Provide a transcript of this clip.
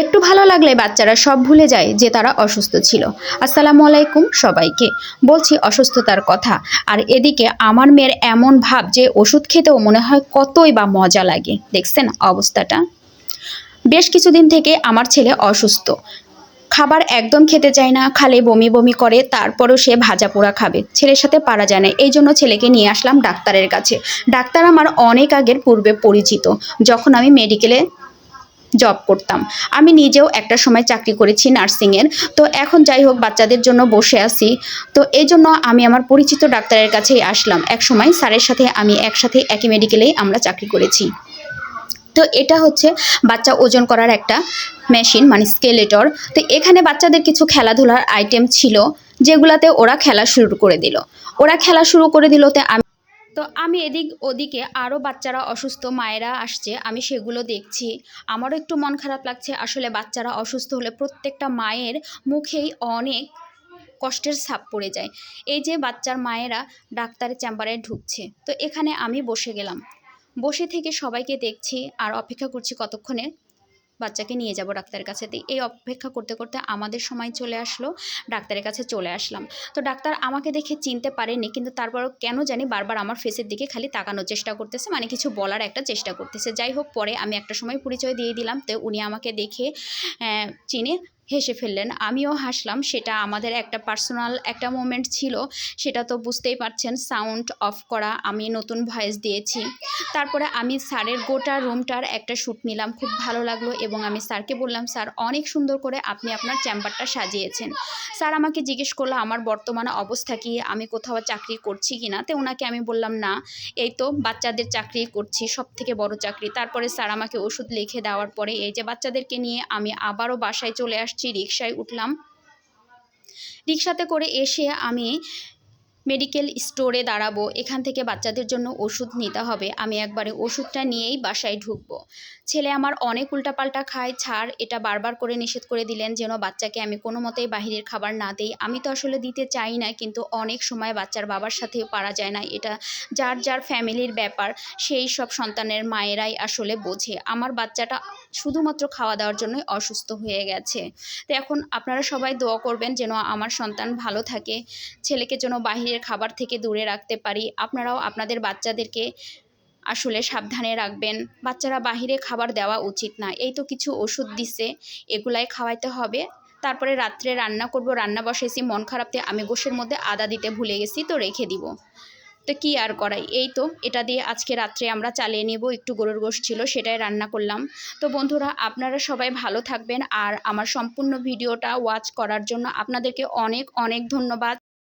একটু ভালো লাগলে বাচ্চারা সব ভুলে যায় যে তারা অসুস্থ ছিল। আসসালামু আলাইকুম সবাইকে। বলছি অসুস্থতার কথা। আর এদিকে আমার মেয়ের এমন ভাব যে ওষুধ খেতেও মনে হয় কতই বা মজা লাগে। দেখছেন অবস্থাটা? বেশ কিছুদিন থেকে আমার ছেলে অসুস্থ। খাবার একদম খেতে চায় না, খালি বমি বমি করে, তারপরও সে ভাজা পোড়া খাবে। ছেলের সাথে পারা যায় না, এই জন্য ছেলেকে নিয়ে আসলাম ডাক্তারের কাছে। ডাক্তার আমার অনেক আগের পূর্বে পরিচিত, যখন আমি মেডিকেলে জব করতাম। আমি নিজেও একটা সময় চাকরি করেছি নার্সিংয়ের। তো এখন যাই হোক বাচ্চাদের জন্য বসে আছি। তো এই জন্য আমি আমার পরিচিত ডাক্তারের কাছেই আসলাম। এক সময় স্যারের সাথে আমি একসাথে একই মেডিকেলেই আমরা চাকরি করেছি। তো এটা হচ্ছে বাচ্চা ওজন করার একটা মেশিন, মানে স্কেলেটর। তো এখানে বাচ্চাদের কিছু খেলাধুলার আইটেম ছিল, যেগুলাতে ওরা খেলা শুরু করে দিল। তো আমি এদিক ওদিকে আরও বাচ্চারা অসুস্থ মায়েরা আসছে, আমি সেগুলো দেখছি। আমারও একটু মন খারাপ লাগছে। আসলে বাচ্চারা অসুস্থ হলে প্রত্যেকটা মায়ের মুখেই অনেক কষ্টের ছাপ পড়ে যায়। এই যে বাচ্চার মায়েরা ডাক্তারের চেম্বারে ঢুকছে, তো এখানে আমি বসে গেলাম। বসে থেকে সবাইকে দেখছি আর অপেক্ষা করছি কতক্ষণে বাচ্চাকে নিয়ে যাব ডাক্তারের কাছে। তো এই অপেক্ষা করতে করতে আমাদের সময় চলে আসলো, ডাক্তারের কাছে চলে আসলাম। তো ডাক্তার আমাকে দেখে চিনতে পারেনি, কিন্তু তারপরও কেন জানি বারবার আমার ফেসের দিকে খালি তাকানোর চেষ্টা করতেছে, মানে কিছু বলার একটা চেষ্টা করতেছে। যাই হোক, পরে আমি একটা সময় পরিচয় দিয়ে দিলাম। তো উনি আমাকে দেখে চিনে হেসে ফেললেন, আমিও হাসলাম। সেটা আমাদের একটা পার্সোনাল একটা মোমেন্ট ছিল, সেটা তো বুঝতেই পারছেন। সাউন্ড অফ করা, আমি নতুন ভয়েস দিয়েছি। তারপরে আমি স্যারের গোটা রুমটার একটা শ্যুট নিলাম, খুব ভালো লাগলো। এবং আমি স্যারকে বললাম, স্যার অনেক সুন্দর করে আপনি আপনার চেম্বারটা সাজিয়েছেন। স্যার আমাকে জিজ্ঞেস করলো আমার বর্তমান অবস্থা কি, আমি কোথাও চাকরি করছি কি না। তো ওনাকে আমি বললাম, না, এই তো বাচ্চাদের চাকরি করছি, সব থেকে বড় চাকরি। তারপরে স্যার আমাকে ওষুধ লিখে দেওয়ার পরে এই যে বাচ্চাদেরকে নিয়ে আমি আবারও বাসায় চলে আসছি। রিকশায় উঠলাম। রিকশাতে করে এসে আমি মেডিকেল স্টোরে দাঁড়াবো, এখান থেকে বাচ্চাদের জন্য ওষুধ নিতে হবে। আমি একবারে ওষুধটা নিয়েই বাসায় ঢুকবো। ছেলে আমার অনেক উল্টাপাল্টা খায়, ছাড় এটা বারবার করে নিষেধ করে দিলেন যেন বাচ্চাকে আমি কোনো মতেই বাহিরের খাবার না দিই। আমি তো আসলে দিতে চাই না, কিন্তু অনেক সময় বাচ্চার বাবার সাথেও পারা যায় না। এটা যার যার ফ্যামিলির ব্যাপার, সেই সব সন্তানের মায়েরাই আসলে বোঝে। আমার বাচ্চাটা শুধুমাত্র খাওয়া দাওয়ার জন্যই অসুস্থ হয়ে গেছে। তো এখন আপনারা সবাই দোয়া করবেন যেন আমার সন্তান ভালো থাকে, ছেলেকে যেন বাহিরের খাবার থেকে দূরে রাখতে পারি। আপনারাও আপনাদের বাচ্চাদেরকে আসলে সাবধানে রাখবেন। বাচ্চারা বাহিরে খাবার দেওয়া উচিত না। এই তো কিছু ওষুধ দিছে, এগুলাই খাওয়াইতে হবে। তারপরে রাত্রে রান্না করব, রান্না বসাইছি। মন খারাপতে আমি গোশের মধ্যে আদা দিতে ভুলে গেছি, তো রেখে দিব। তো কি আর করাই, এই তো এটা দিয়ে আজকে রাত্রে আমরা চালিয়ে নেব। একটু গরুর গোশত ছিল, সেটাই রান্না করলাম। তো বন্ধুরা, আপনারা সবাই ভালো থাকবেন। আর আমার সম্পূর্ণ ভিডিওটা ওয়াচ করার জন্য আপনাদেরকে অনেক অনেক ধন্যবাদ।